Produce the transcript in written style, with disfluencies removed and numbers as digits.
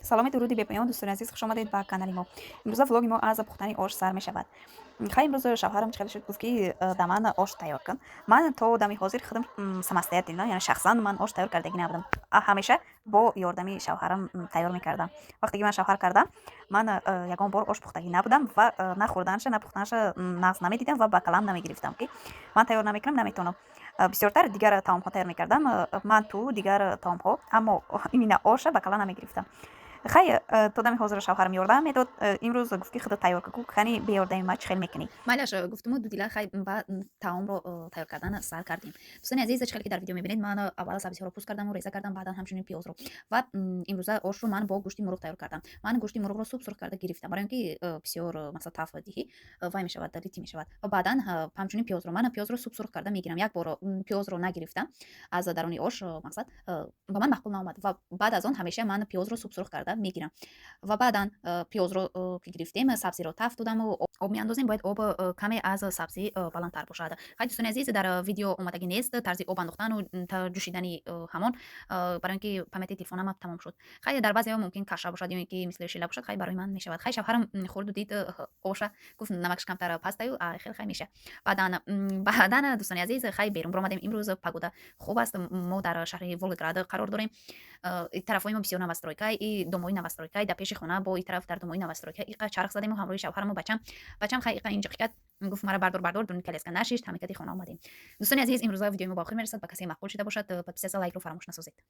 سلام درودی به پیام دوستان عزیز، خوش آمدید به کانال ما. امروز ولاگ ما از پختن آش سر می شود. خیلی امروز شوهرم چخیل شد گفت که دمان آش تیار کن. من تا دمی حاضر خودم سمستیت دیدم، یعنی شخصا من آش تیار کردگی نبودم. همیشه با یاردمی شوهرم تیار میکردم. وقتی که من شوهر کردم من یگان بار آش پختگی نبودم و نخوردنش نپختنش ناز نمیدیدم و با کلام نمیگرفتم که من تیار نمیکنم نمیتونم. بسیارتر دیگر تام ها تیار میکردم من تو دیگر تام ها، اما این آش به کلا نمیگرفتم. خیلی تو دمی حاضر شوهرم یاردم میداد. امروز گفت که خودت تیار که خنی بیاردم ما چخیل میکنی. معلش گفتم دو دیگر خیلی بعد تعام رو تیار کردن سر کردیم. دوستان عزیز چکالی که در ویدیو میبینید من اول سبزی ها رو پوست کردم و ریزه کردم، بعدا همچنین پیاز رو و امروز آش رو من با گوشت مرغ تیار کردم. من گوشت مرغ رو سوپ سرخ کرده گرفتم برای اینکه بسیار مثلا تفادی وای میشود دلیتی میشود و بعدا همچنین پیاز رو من پیاز رو سوپ سرخ کرده میگیرم. یک بار پیاز رو نگرفتم از درونی آش مقصد با من معقول نآمد و بعد از آن همیشه من پیاز رو سوپ سرخ کرده میگیرم و بعدا پیاز رو که گرفتیم سبزی رو تفت دادم و آب میاندازیم. باید آب کمی از سبزی بلندتر باشد. خیلی دوستان عزیز در ویدیو اومدگی نیست طرز آب انداختن و جوشیدنی همان برای اینکه پمت تلفنم تمام شد. خیلی در بعضی ممکن کشه باشد یا اینکه مثل شیله باشد. خیلی برای من میشود. خیلی شوهرم خورد و دید آشه گفت نمکش کمتر پس و خیلی میشه. بعدا دوستان عزیز خیلی بیرون بر اومدیم. امروز پگودا خوب است. ما در شهر ولگراد قرار داریم. این طرفای ما بسیار نوسترویکای این دوموی نوسترویکای در پیش خونه با این طرف در دوموی نوسترویکای این چرخ زدیم و همراه شوهرم و بچم خیلی اینجا کرد گفت مرا بردار دون کلاس کن نشیش تمیکتی خونه آمدیم. دوستان عزیز امروز ویدیو ما با آخر میرسد. با کسی معقول شده باشد پس لایک رو فراموش نسازید.